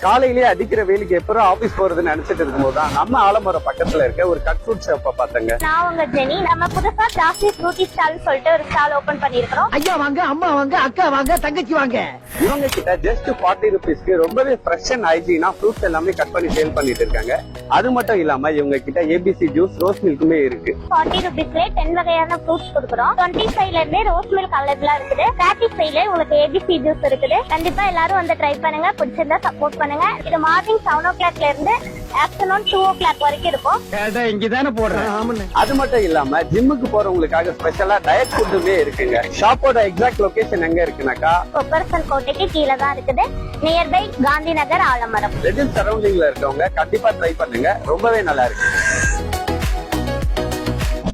காலையிலேயே அடிக்கிற வேலைக்கு எப்பறம் ஆபீஸ் போறதுன்னு நினைச்சிட்டு இருக்கும்போது தான் நம்ம ஆலமரம் பக்கத்துல இருக்க ஒரு கட் ஃப்ரூட் ஷாப்பை பார்த்தங்க. நான் உங்க ஜெனி. நம்ம புதுசா ஜாஸ்தி ஃப்ரூட்டி ஸ்டால்னு சொல்லிட்டு ஒரு ஸ்டால் ஓபன் பண்ணிருக்கோம். ஐயா வாங்க, அம்மா வாங்க, அக்கா வாங்க, தங்கச்சி வாங்க. இவங்க கிட்ட ஜஸ்ட் 40 rupeesக்கு ரொம்பவே ஃப்ரெஷ் அண்ட் ஹைஜீனா ஃப்ரூட்ஸ் எல்லாமே கட் பண்ணி சேல் பண்ணிட்டு இருக்காங்க. அது மட்டும் இல்லாம இவங்க கிட்ட ஏபிசி ஜூஸ், ரோஸ் மில்க்குமே இருக்கு. 40 rupeesல 10 வகையான ஃப்ரூட்ஸ் கொடுக்குறோம். 25ல இருந்தே ரோஸ் மில்க் அவைலபிளா இருக்குது. 35ல உங்களுக்கு ஏபிசி ஜூஸ் இருக்குது. கண்டிப்பா எல்லாரும் வந்து ட்ரை பண்ணுங்க. பிடிச்சிருந்தா சப்போர்ட் பண்ணுங்க. இது மார்னிங் 7 o'clockல இருந்து ஆஃப்டர்நூன் 2 o'clock வரைக்கும் இருக்கும். இங்கதானே போடுறேன். அது மட்டும் இல்லாம ஜிம்முக்கு போறவங்களுக்காக ஸ்பெஷலா டயட் ஃபுட்டுமே இருக்குங்க. ஷாப்போட எக்ஸாக்ட் லொகேஷன் எங்க இருக்குனாக்கா கொப்பரசன் கோட்டைக்கு கீழே தான் இருக்குது. நியர்பை காந்தி நகர், ஆலமரம். ரெடில் சரௌண்டிங்ல இருக்கவங்க கண்டிப்பா ட்ரை பண்ணுங்க. ரொம்பவே நல்லா இருக்கு.